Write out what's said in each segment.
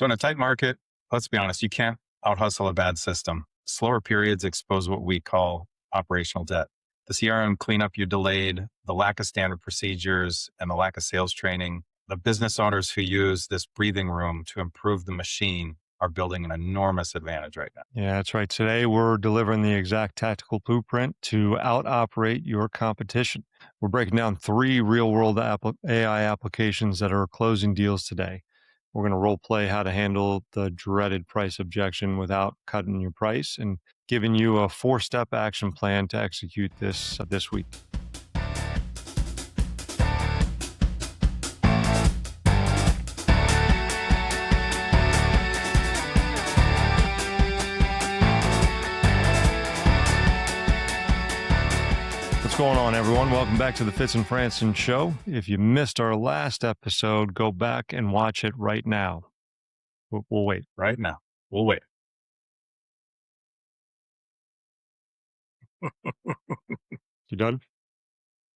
So in a tight market, let's be honest, you can't out hustle a bad system. Slower periods expose what we call operational debt. The CRM cleanup you delayed, the lack of standard procedures, and the lack of sales training. The business owners who use this breathing room to improve the machine are building an enormous advantage right now. Yeah, that's right. Today, we're delivering the exact tactical blueprint to out operate your competition. We're breaking down three real world AI applications that are closing deals today. We're going to role play how to handle the dreaded price objection without cutting your price and giving you a 4-step action plan to execute this week. What's going on, everyone? Welcome back to the Fitz Franson Show. If you missed our last episode, go back and watch it right now. We'll wait. Right now. We'll wait. You done?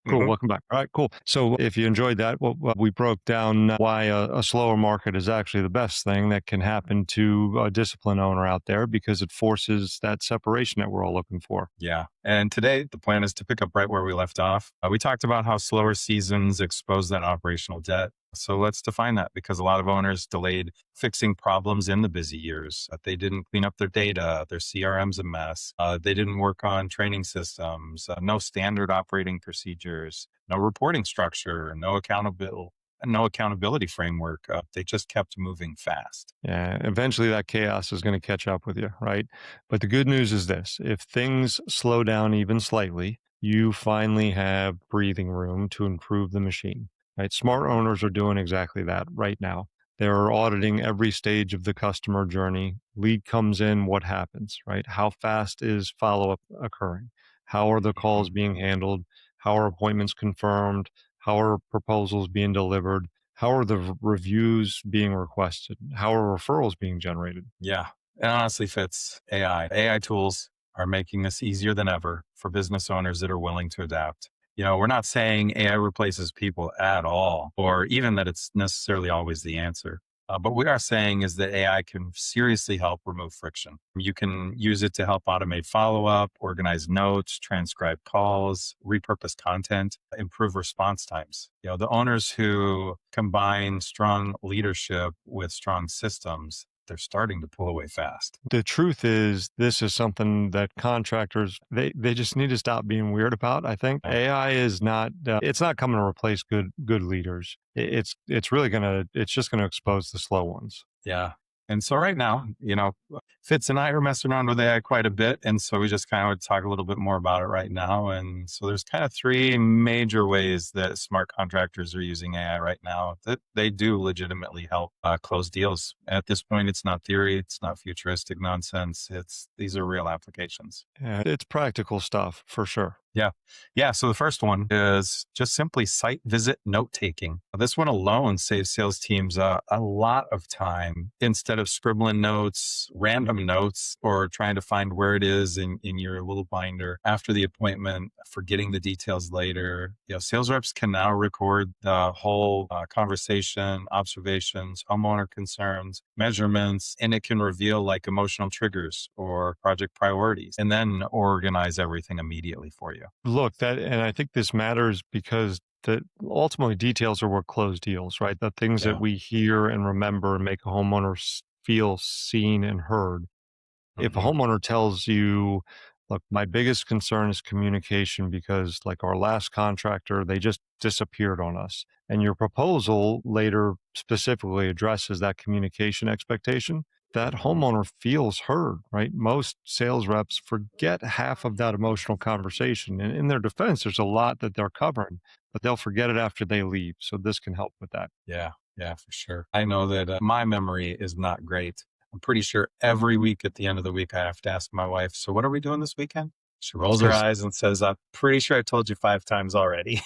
Cool. Welcome back. All right, cool. So if you enjoyed that, we broke down why a slower market is actually the best thing that can happen to a discipline owner out there because it forces that separation that we're all looking for. Yeah. And today, the plan is to pick up right where we left off. We talked about how slower seasons expose that operational debt. So let's define that because a lot of owners delayed fixing problems in the busy years. They didn't clean up their data. Their CRM's a mess. They didn't work on training systems, no standard operating procedures, no reporting structure, no accountability framework. They just kept moving fast. Yeah, eventually that chaos is going to catch up with you, right? But the good news is this: if things slow down even slightly, you finally have breathing room to improve the machine. Right? Smart owners are doing exactly that right now. They're auditing every stage of the customer journey. Lead comes in, what happens, right? How fast is follow-up occurring? How are the calls being handled? How are appointments confirmed? How are proposals being delivered? How are the reviews being requested? How are referrals being generated? Yeah. And honestly, Fitz, AI tools are making this easier than ever for business owners that are willing to adapt. We're not saying AI replaces people at all, or even that it's necessarily always the answer. But what we are saying is that AI can seriously help remove friction. You can use it to help automate follow-up, organize notes, transcribe calls, repurpose content, improve response times. The owners who combine strong leadership with strong systems, they're starting to pull away fast. The truth is, this is something that contractors, they just need to stop being weird about. I think AI is not, it's not coming to replace good leaders. It's just going to expose the slow ones. Yeah. And so right now, Fitz and I are messing around with AI quite a bit. And so we just kind of would talk a little bit more about it right now. And so there's kind of three major ways that smart contractors are using AI right now that they do legitimately help close deals. At this point, it's not theory. It's not futuristic nonsense. These are real applications. Yeah, it's practical stuff for sure. Yeah. Yeah. So the first one is just simply site visit note taking. This one alone saves sales teams a lot of time instead of scribbling notes, random notes, or trying to find where it is in your little binder after the appointment, forgetting the details later. Sales reps can now record the whole conversation, observations, homeowner concerns, measurements, and it can reveal like emotional triggers or project priorities and then organize everything immediately for you. Look, and I think this matters because ultimately details are what close deals, right? The things that we hear and remember and make a homeowner feel seen and heard. If a homeowner tells you, look, my biggest concern is communication because like our last contractor, they just disappeared on us. And your proposal later specifically addresses that communication expectation. That homeowner feels heard, right? Most sales reps forget half of that emotional conversation. And in their defense, there's a lot that they're covering, but they'll forget it after they leave. So this can help with that. Yeah, for sure. I know that my memory is not great. I'm pretty sure every week at the end of the week, I have to ask my wife, so what are we doing this weekend? She rolls her eyes and says, I'm pretty sure I told you 5 times already.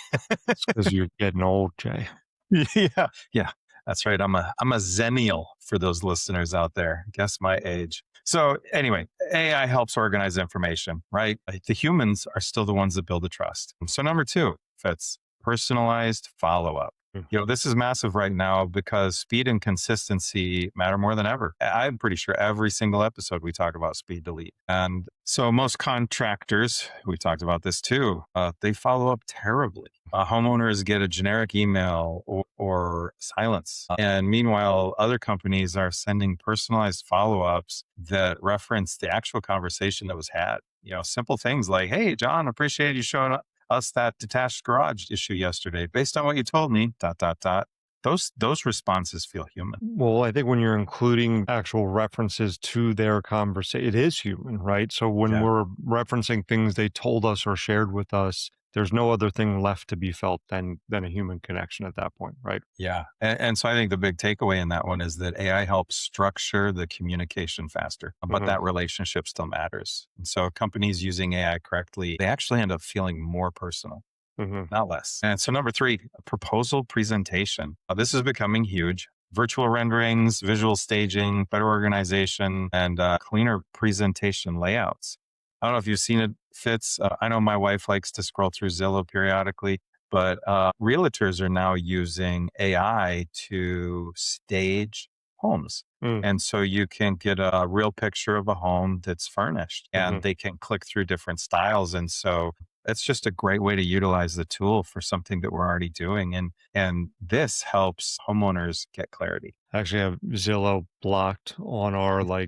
It's because you're getting old, Jay. Yeah. That's right. I'm a zennial for those listeners out there. Guess my age. So anyway, AI helps organize information, right? The humans are still the ones that build the trust. So number 2, Fitz, personalized follow-up. Mm. This is massive right now because speed and consistency matter more than ever. I'm pretty sure every single episode we talk about speed to lead. And so most contractors, we talked about this too, they follow up terribly. Homeowners get a generic email or silence. And meanwhile, other companies are sending personalized follow ups that reference the actual conversation that was had. Simple things like, hey, John, appreciate you showing up us that detached garage issue yesterday. Based on what you told me, dot, dot, dot. Those responses feel human. Well, I think when you're including actual references to their conversation, it is human, right? So when Yeah. we're referencing things they told us or shared with us, there's no other thing left to be felt than a human connection at that point, right? Yeah. And so I think the big takeaway in that one is that AI helps structure the communication faster, but Hmm. that relationship still matters. And so companies using AI correctly, they actually end up feeling more personal, Hmm. not less. And so number three, proposal presentation. This is becoming huge. Virtual renderings, visual staging, better organization, and cleaner presentation layouts. I don't know if you've seen it, Fitz. I know my wife likes to scroll through Zillow periodically, but realtors are now using AI to stage homes. Mm. And so you can get a real picture of a home that's furnished Hmm. and they can click through different styles. And so it's just a great way to utilize the tool for something that we're already doing. And this helps homeowners get clarity. I actually have Zillow blocked on our I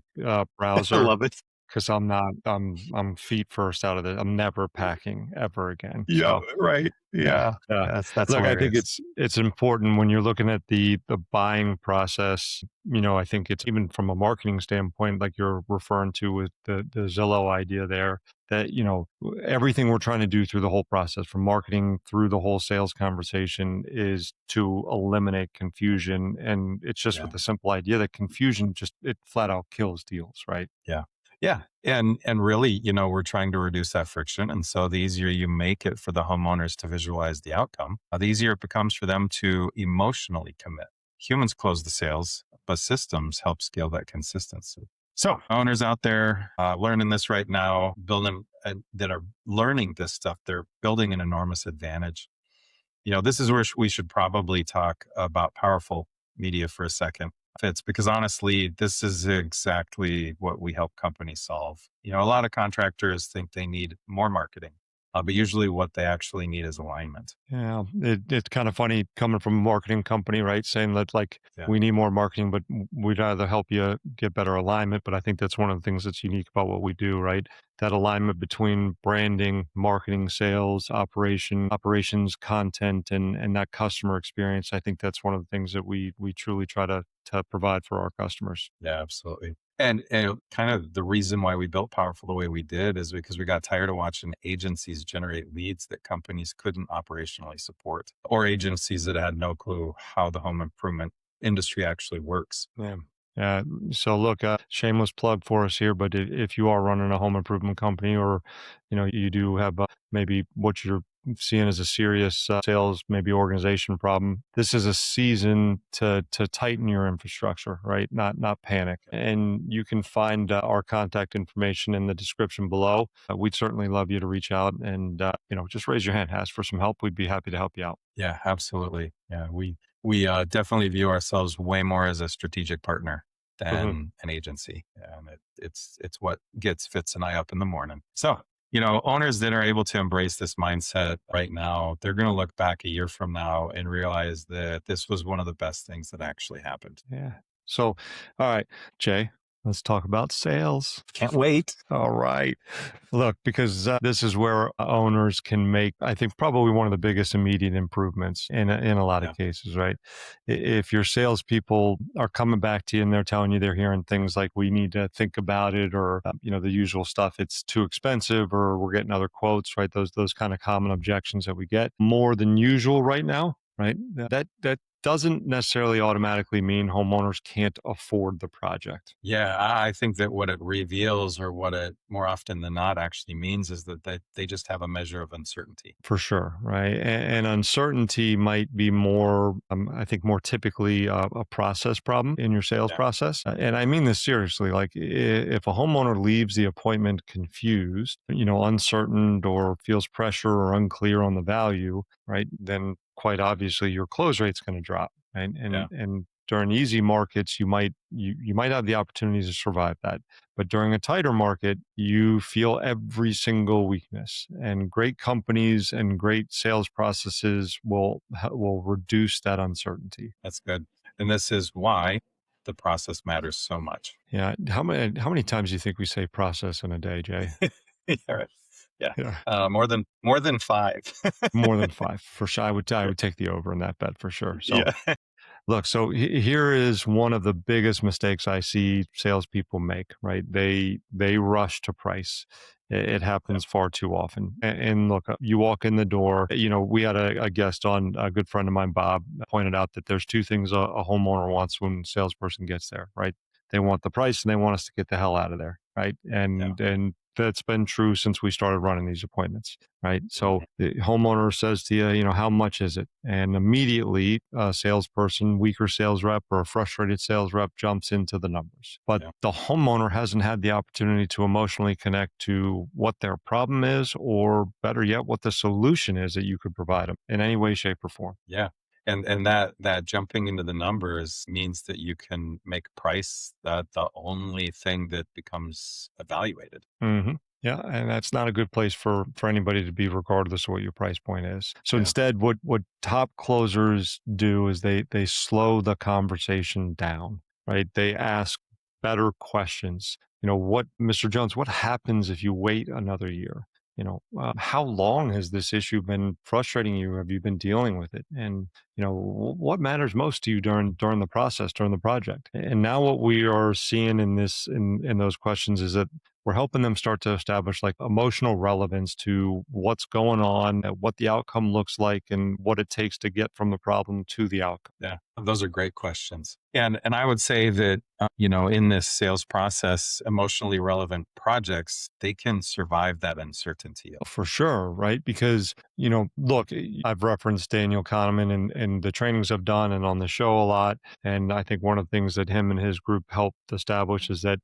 browser love it. because I'm feet first out of it. I'm never packing ever again. Yeah, So right. yeah. Yeah. Yeah. That's Look, I think hilarious. it's important when you're looking at the buying process. I think it's even from a marketing standpoint, like you're referring to with the Zillow idea there, that everything we're trying to do through the whole process, from marketing through the whole sales conversation, is to eliminate confusion. And it's just with Yeah. the simple idea that confusion just it flat out kills deals, right? Yeah. Yeah. And really, we're trying to reduce that friction. And so the easier you make it for the homeowners to visualize the outcome, the easier it becomes for them to emotionally commit. Humans close the sales, but systems help scale that consistency. So owners out there learning this right now, building that are learning this stuff, they're building an enormous advantage. This is where we should probably talk about powerful media for a second, Fitz, because honestly, this is exactly what we help companies solve. A lot of contractors think they need more marketing, but usually what they actually need is alignment. Yeah, it's kind of funny coming from a marketing company, right? Saying that Yeah. we need more marketing, but we'd rather help you get better alignment. But I think that's one of the things that's unique about what we do, right? That alignment between branding, marketing, sales, operations, content, and that customer experience. I think that's one of the things that we truly try to provide for our customers. Yeah, absolutely. And kind of the reason why we built Powerful the way we did is because we got tired of watching agencies generate leads that companies couldn't operationally support, or agencies that had no clue how the home improvement industry actually works. Yeah. Yeah. So look, shameless plug for us here, but if you are running a home improvement company, or you do have maybe what you're seeing as a serious sales, maybe organization problem, this is a season to tighten your infrastructure, right? Not panic. And you can find our contact information in the description below. We'd certainly love you to reach out and just raise your hand, ask for some help. We'd be happy to help you out. Yeah, absolutely. Yeah, we definitely view ourselves way more as a strategic partner Hmm. than an agency, and it's what gets Fitz and I up in the morning. So owners that are able to embrace this mindset right now, they're going to look back a year from now and realize that this was one of the best things that actually happened. Yeah. So, all right, Jay, let's talk about sales. Can't wait. All right. Look, because this is where owners can make, I think, probably one of the biggest immediate improvements in a lot of Yeah, cases, right? If your salespeople are coming back to you and they're telling you they're hearing things like, we need to think about it, or, the usual stuff, it's too expensive, or we're getting other quotes, right? Those kind of common objections that we get more than usual right now, right? That doesn't necessarily automatically mean homeowners can't afford the project. yeah. I think that what it reveals, or what it more often than not actually means, is that they just have a measure of uncertainty. For sure, right? And uncertainty might be more, I think, more typically a process problem in your sales Yeah, process. And I mean this seriously. Like, if a homeowner leaves the appointment confused, uncertain, or feels pressure or unclear on the value, right? Then quite obviously your close rate's going to drop. Right? Yeah. And during easy markets, you might have the opportunity to survive that. But during a tighter market, you feel every single weakness. And great companies and great sales processes will reduce that uncertainty. That's good. And this is why the process matters so much. Yeah. How many times do you think we say process in a day, Jay? Yeah, right. Yeah. Yeah. More than five. More than five for sure. I would take the over in that bet for sure. So Yeah. look, so here is one of the biggest mistakes I see salespeople make. Right? They rush to price. It Yeah. happens far too often. And look, you walk in the door. We had a guest on, a good friend of mine, Bob, pointed out that there's two things a homeowner wants when a salesperson gets there. Right? They want the price and they want us to get the hell out of there. Right? Yeah. And that's been true since we started running these appointments. Right? So Mhm. the homeowner says to you, how much is it? And immediately a salesperson, weaker sales rep or a frustrated sales rep jumps into the numbers. But Yeah. the homeowner hasn't had the opportunity to emotionally connect to what their problem is, or better yet, what the solution is that you could provide them in any way, shape, or form. Yeah. And that jumping into the numbers means that you can make price the only thing that becomes evaluated. hmm Yeah, and that's not a good place for anybody to be, regardless of what your price point is. So Yeah. instead, what top closers do is they slow the conversation down, right? They ask better questions. What, Mr. Jones? What happens if you wait another year? How long has this issue been frustrating you? Have you been dealing with it? And what matters most to you during the process, during the project? And now what we are seeing in those questions is that we're helping them start to establish like emotional relevance to what's going on, what the outcome looks like, and what it takes to get from the problem to the outcome. Yeah, those are great questions. And I would say that in this sales process, emotionally relevant projects, they can survive that uncertainty. For sure, right? Because, look, I've referenced Daniel Kahneman and the trainings I've done and on the show a lot. And I think one of the things that him and his group helped establish is that,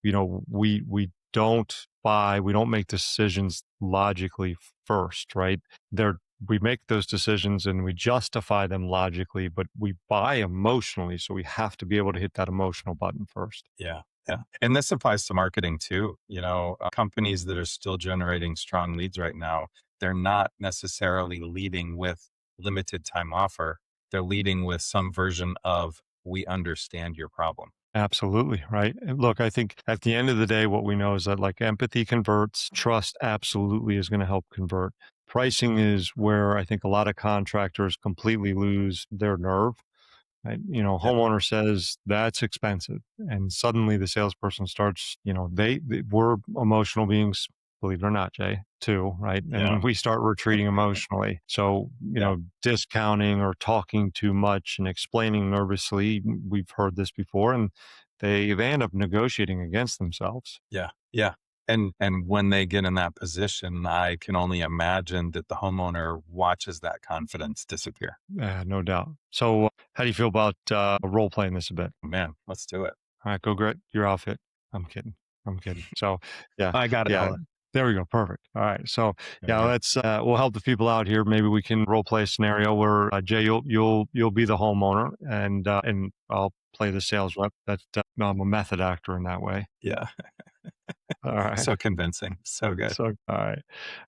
we don't make decisions logically first, right? We make those decisions and we justify them logically, but we buy emotionally. So we have to be able to hit that emotional button first. Yeah. Yeah. And this applies to marketing too. Companies that are still generating strong leads right now, they're not necessarily leading with limited time offer. They're leading with some version of, we understand your problem. Absolutely. Right. And look, I think at the end of the day, what we know is that like empathy converts, trust absolutely is going to help convert. Pricing is where I think a lot of contractors completely lose their nerve. Right? Yeah. Homeowner says that's expensive. And suddenly the salesperson starts, we're emotional beings, believe it or not, Jay, too, right? Yeah. And we start retreating emotionally. So, Yeah. discounting or talking too much and explaining nervously, we've heard this before, and they end up negotiating against themselves. Yeah. Yeah. And when they get in that position, I can only imagine that the homeowner watches that confidence disappear. No doubt. So, how do you feel about role playing this a bit? Man, let's do it. All right, go get your outfit. I'm kidding. I'm kidding. So, yeah, I got it, yeah. Helen. There we go. Perfect. All right. So, There we yeah, go. we'll help the people out here. Maybe we can role play a scenario where Jay, you'll be the homeowner, and I'll play the sales rep. I'm a method actor in that way. Yeah. All right. So convincing. So good. So, all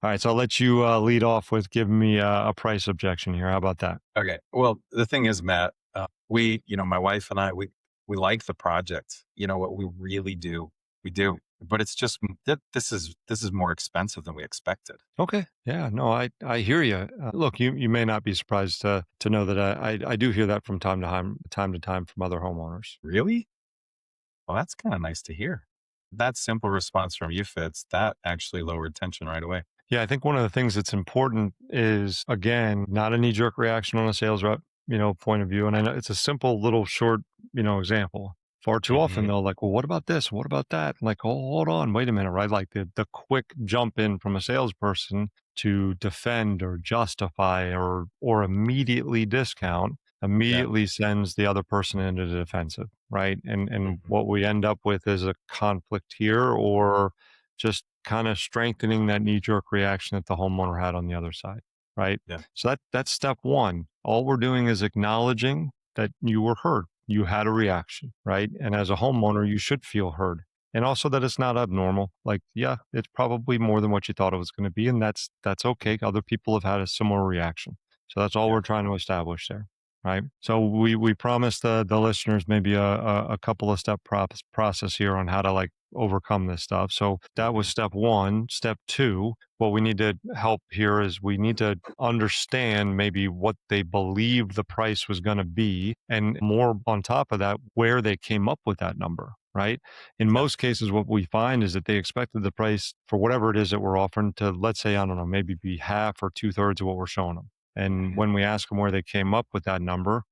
right. So I'll let you lead off with giving me a price objection here. How about that? Okay. Well, the thing is, Matt, my wife and I, we like the project. What we really do, we do, but it's just that this is more expensive than we expected. Okay. Yeah. No, I hear you. Look, you may not be surprised to know that I do hear that from time to time from other homeowners. Really? Well, that's kind of nice to hear. That simple response from you, Fitz, that actually lowered tension right away. Yeah, I think one of the things that's important is, again, not a knee jerk reaction on a sales rep, point of view. And I know it's a simple little short, example. Far too often Mhm. they'll like, well, what about this? What about that? I'm like, oh, hold on, wait a minute, right? Like the quick jump in from a salesperson to defend or justify or immediately discount Yeah. immediately sends the other person into the defensive, right? And Mhm. what we end up with is a conflict here, or just kind of strengthening that knee jerk reaction that the homeowner had on the other side. right? Yeah. So that's step one. All we're doing is acknowledging that you were heard. You had a reaction, right? And as a homeowner, you should feel heard. And also that it's not abnormal. Like, yeah, it's probably more than what you thought it was going to be. And that's okay. Other people have had a similar reaction. So that's all Yeah. we're trying to establish there. Right. So we promised the listeners maybe a couple of step process here on how to like overcome this stuff. So that was step one. Step two, what we need to help here is we need to understand maybe what they believed the price was going to be. And more on top of that, where they came up with that number, right? In Yeah. most cases, what we find is that they expected the price for whatever it is that we're offering to, let's say, I don't know, maybe be half or 2/3 of what we're showing them. And when we ask them where they came up with that number,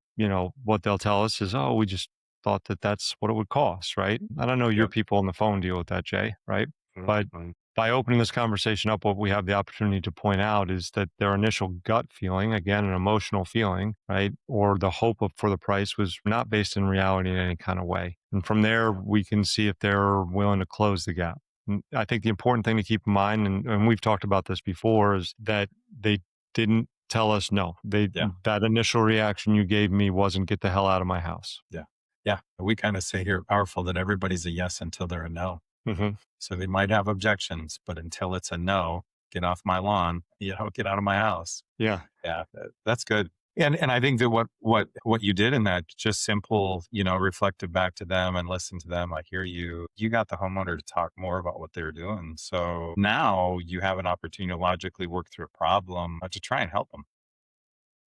what they'll tell us is, oh, we just thought that that's what it would cost, right? I don't know your Yep. people on the phone deal with that, Jay, right? But Fine. by opening this conversation up, what we have the opportunity to point out is that their initial gut feeling, again, an emotional feeling, right? Or the hope for the price was not based in reality in any kind of way. And from there, we can see if they're willing to close the gap. And I think the important thing to keep in mind, and we've talked about this before, is that they didn't tell us no. Yeah. That initial reaction you gave me wasn't get the hell out of my house. Yeah. Yeah. We kind of say here powerful that everybody's a yes until they're a no. Mm-hmm. So they might have objections, but until it's a no, get off my lawn, get out of my house. Yeah. Yeah, that's good. And I think that what you did in that just simple, reflected back to them and listen to them. I hear you. You got the homeowner to talk more about what they're doing. So now you have an opportunity to logically work through a problem to try and help them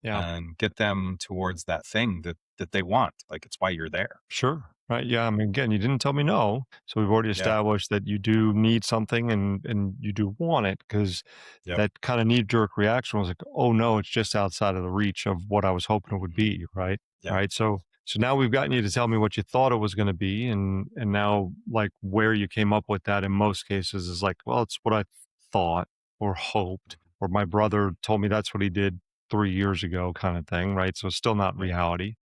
Yeah. and get them towards that thing that they want. Like it's why you're there. Sure. Right. Yeah. I mean, again, you didn't tell me no. So we've already Yeah. established that you do need something and you do want it because Yep. that kind of knee jerk reaction was like, oh no, it's just outside of the reach of what I was hoping it would be. Right. Yeah. Right. So now we've gotten you to tell me what you thought it was going to be. And now like where you came up with that in most cases is like, well, it's what I thought or hoped, or my brother told me that's what he did 3 years ago kind of thing. Right. So it's still not Yeah. reality.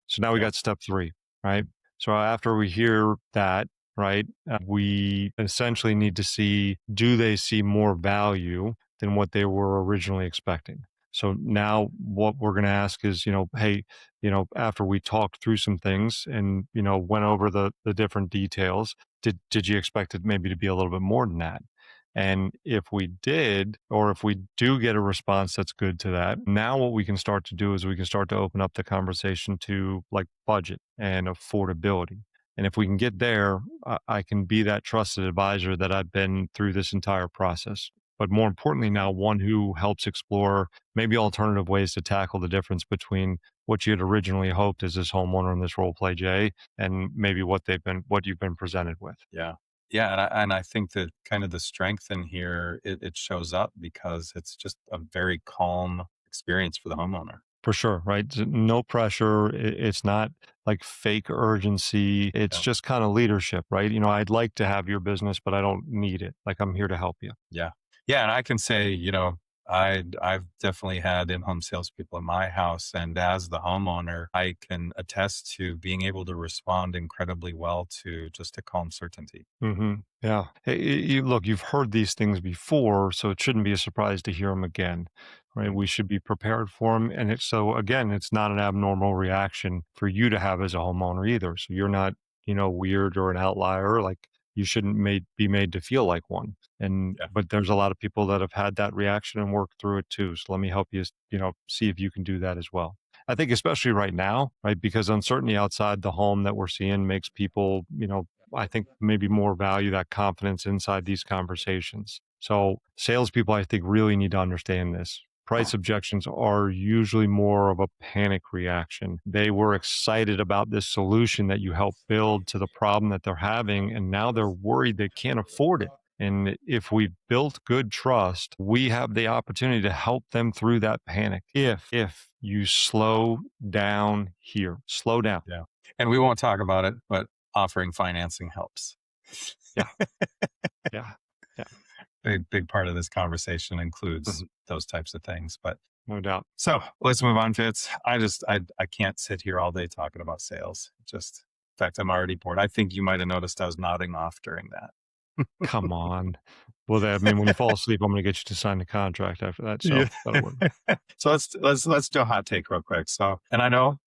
So now we Yep. got step three, right? So after we hear that, right, we essentially need to see, do they see more value than what they were originally expecting? So now what we're going to ask is, hey, after we talked through some things and, went over the different details, did you expect it maybe to be a little bit more than that? And if we did, or if we do get a response that's good to that, now what we can start to do is we can start to open up the conversation to like budget and affordability. And if we can get there, I can be that trusted advisor that I've been through this entire process. But more importantly, now one who helps explore maybe alternative ways to tackle the difference between what you had originally hoped as this homeowner in this role play, Jay, and maybe what you've been presented with. Yeah. Yeah. And I think that kind of the strength in here, it shows up because it's just a very calm experience for the homeowner. For sure, right? No pressure. It's not like fake urgency. It's Yeah. just kind of leadership, right? I'd like to have your business, but I don't need it. Like I'm here to help you. Yeah. Yeah. And I can say, I've definitely had in-home salespeople in my house. And as the homeowner, I can attest to being able to respond incredibly well to just a calm certainty. Mm-hmm. Yeah. Hey, look, you've heard these things before, so it shouldn't be a surprise to hear them again, right? Mm. We should be prepared for them. And so again, it's not an abnormal reaction for you to have as a homeowner either. So you're not, weird or an outlier. Like you shouldn't be made to feel like one. Yeah. But there's a lot of people that have had that reaction and worked through it too. So let me help you, see if you can do that as well. I think especially right now, right? Because uncertainty outside the home that we're seeing makes people, I think maybe more value that confidence inside these conversations. So salespeople, I think, really need to understand this. Price objections are usually more of a panic reaction. They were excited about this solution that you helped build to the problem that they're having, and now they're worried they can't afford it. And if we built good trust, we have the opportunity to help them through that panic. If you slow down here, slow down. Yeah. And we won't talk about it, but offering financing helps. Yeah. Yeah. Yeah. Big part of this conversation includes those types of things. But No doubt. so let's move on, Fitz. I can't sit here all day talking about sales. In fact, I'm already bored. I think you might have noticed I was nodding off during that. Come on. Well, that I mean, when you fall asleep, I'm gonna get you to sign the contract after that, Yeah. so that'll work. So let's do a hot take real quick. So, and I know,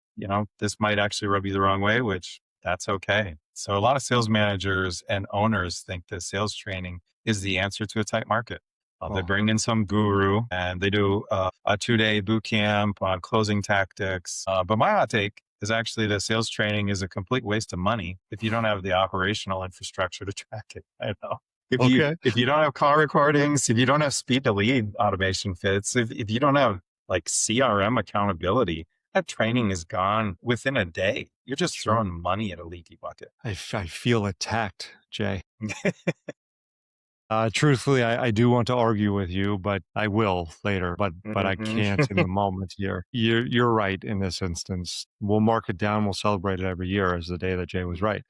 this might actually rub you the wrong way, which that's okay. So a lot of sales managers and owners think that sales training is the answer to a tight market. They Oh, bring in some guru and they do a 2-day boot camp on closing tactics. But my hot take is actually that sales training is a complete waste of money if you don't have the operational infrastructure to track it. I know. okay. If you don't have call recordings, if you don't have speed to lead automation fits, if you don't have like CRM accountability, that training is gone within a day. You're just Sure. throwing money at a leaky bucket. I feel attacked, Jay. Truthfully, I do want to argue with you, but I will later, but I can't in the Mhm. moment here. You're right in this instance. We'll mark it down, we'll celebrate it every year as the day that Jay was right.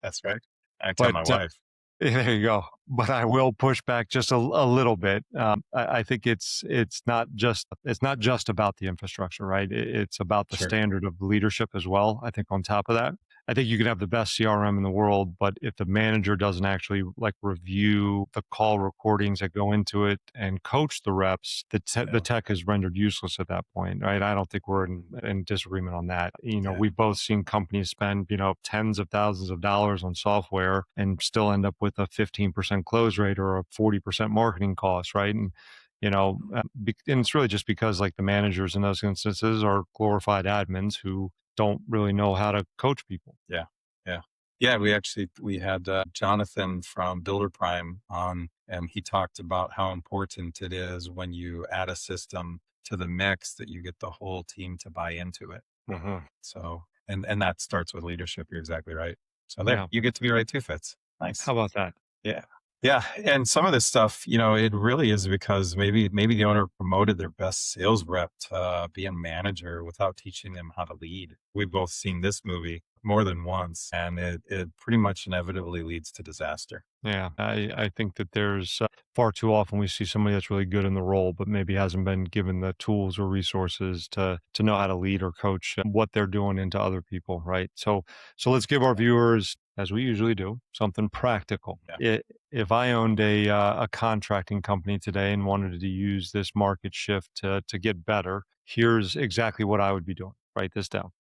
That's right. I tell But, my wife. there you go. But I will push back just a little bit. I think it's not just about the infrastructure, right? It's about the Sure. standard of leadership as well. I think on top of that, I think you can have the best CRM in the world, but if the manager doesn't actually like review the call recordings that go into it and coach the reps, the Yeah. tech is rendered useless at that point, right? I don't think we're in disagreement on that. Yeah. We've both seen companies spend, tens of thousands of dollars on software and still end up with a 15% close rate or a 40% marketing cost, right? And it's really just because like the managers in those instances are glorified admins who don't really know how to coach people. Yeah. Yeah. Yeah. We had Jonathan from Builder Prime on, and he talked about how important it is when you add a system to the mix that you get the whole team to buy into it. Mhm. So, and that starts with leadership. You're exactly right. So there, Yeah. you get to be right too, Fitz. Nice. How about that? Yeah. Yeah. And some of this stuff, it really is because maybe the owner promoted their best sales rep to be a manager without teaching them how to lead. We've both seen this movie more than once, and it pretty much inevitably leads to disaster. Yeah, I think that there's far too often we see somebody that's really good in the role, but maybe hasn't been given the tools or resources to know how to lead or coach what they're doing into other people, right? So let's give our viewers, as we usually do, something practical. Yeah. If I owned a contracting company today and wanted to use this market shift to get better, here's exactly what I would be doing. Write this down.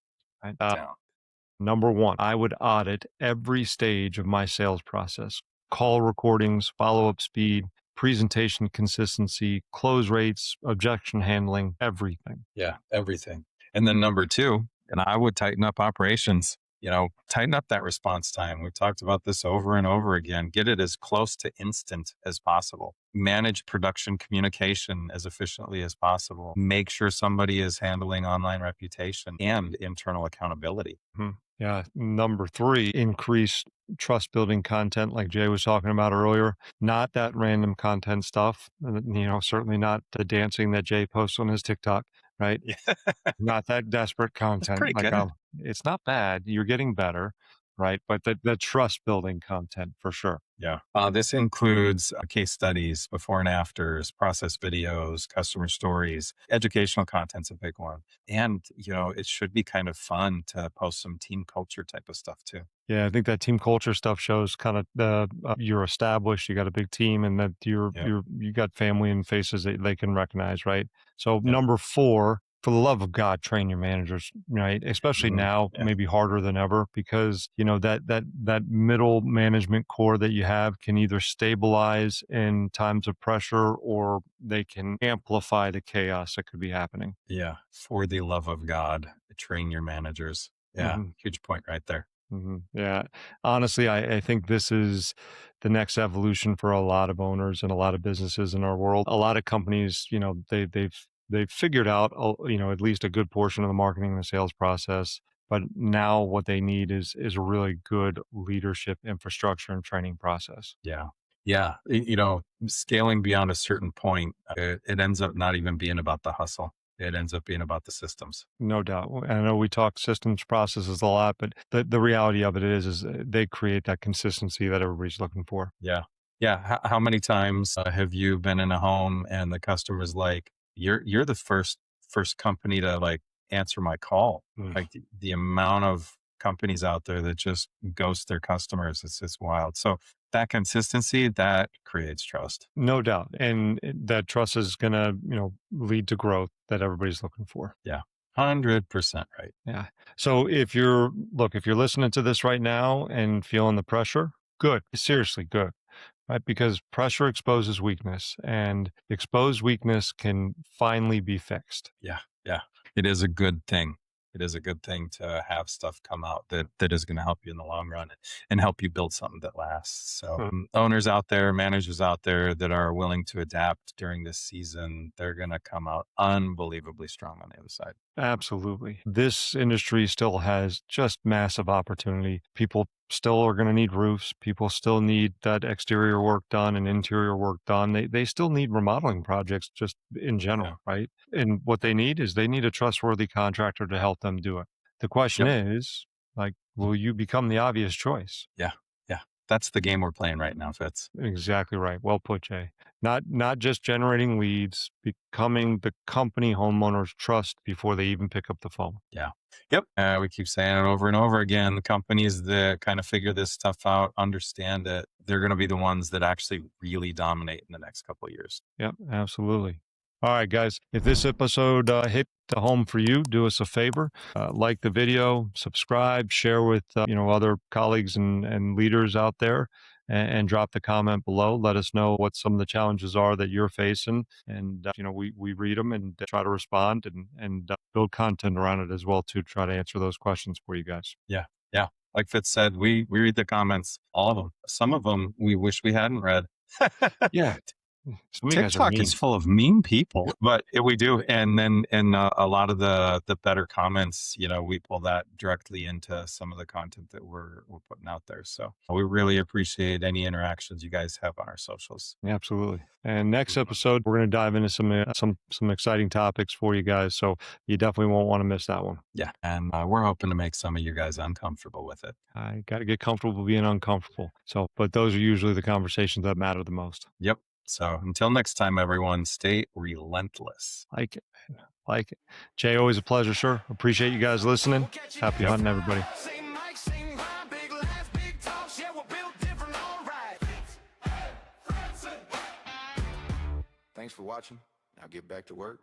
Right? Down. Number one, I would audit every stage of my sales process: call recordings, follow up speed, presentation consistency, close rates, objection handling, everything. Yeah. Everything. And then number two, and I would tighten up operations. Tighten up that response time. We've talked about this over and over again. Get it as close to instant as possible. Manage production communication as efficiently as possible. Make sure somebody is handling online reputation and internal accountability. Hmm. Yeah. Number three, increase trust building content like Jay was talking about earlier. Not that random content stuff. Certainly not the dancing that Jay posts on his TikTok, right? Yeah, Not that desperate that's content. pretty good. It's not bad. You're getting better, right? But the trust building content for sure. Yeah. This includes case studies, before and afters, process videos, customer stories. Educational content's a big one. And, it should be kind of fun to post some team culture type of stuff too. Yeah, I think that team culture stuff shows kind of the you're established, you got a big team, and that Yep. you got family and faces that they can recognize, right? So Yep. number four, for the love of God, train your managers, right? Especially Mhm. now, Yeah. maybe harder than ever, because that middle management core that you have can either stabilize in times of pressure or they can amplify the chaos that could be happening. Yeah. For the love of God, train your managers. Yeah. Mhm. Huge point right there. Yeah. Honestly, I think this is the next evolution for a lot of owners and a lot of businesses in our world. A lot of companies, they've figured out, at least a good portion of the marketing and the sales process. But now what they need is a really good leadership infrastructure and training process. Yeah. Yeah. Scaling beyond a certain point, it ends up not even being about the hustle. It ends up being about the systems. No doubt. I know we talk systems processes a lot, but the reality of it is they create that consistency that everybody's looking for. Yeah. Yeah. How many times have you been in a home and the customer's like, you're the first company to like answer my call. Like the amount of companies out there that just ghost their customers, it's wild. So that consistency, that creates trust. No doubt. And that trust is going to, lead to growth that everybody's looking for. Yeah. 100% right. Yeah. So if you're listening to this right now and feeling the pressure, good. Seriously, good. Right? Because pressure exposes weakness, and exposed weakness can finally be fixed. Yeah. Yeah. It is a good thing. It is a good thing to have stuff come out that is going to help you in the long run and help you build something that lasts. So owners out there, managers out there that are willing to adapt during this season, they're going to come out unbelievably strong on the other side. Absolutely. This industry still has just massive opportunity. People still are going to need roofs. People still need that exterior work done and interior work done. They still need remodeling projects just in general, right? And what they need is they need a trustworthy contractor to help them do it. The question is, like, will you become the obvious choice? Yeah. Yeah. That's the game we're playing right now, Fitz. Exactly right. Well put, Jay. Not just generating leads, becoming the company homeowners trust before they even pick up the phone. Yeah. Yep. We keep saying it over and over again. The companies that kind of figure this stuff out, understand it, they're going to be the ones that actually really dominate in the next couple of years. Yep, absolutely. All right, guys. If this episode hit the home for you, do us a favor, like the video, subscribe, share with other colleagues and leaders out there, and drop the comment below. Let us know what some of the challenges are that you're facing, and we read them and try to respond and build content around it as well to try to answer those questions for you guys. Yeah. Yeah. Like Fitz said, we read the comments, all of them. Some of them we wish we hadn't read. Yeah. Some of you guys are TikTok mean. is full of mean people, but we do. And then a lot of the better comments, we pull that directly into some of the content that we're putting out there. So we really appreciate any interactions you guys have on our socials. Yeah, absolutely. And next episode, we're going to dive into some exciting topics for you guys. So you definitely won't want to miss that one. Yeah. And we're hoping to make some of you guys uncomfortable with it. I got to get comfortable being uncomfortable. So, but those are usually the conversations that matter the most. Yep. So until next time, everyone, stay relentless. Like it. Jay, always a pleasure, sir. Appreciate you guys listening. Happy hunting, everybody. Thanks for watching. Now get back to work.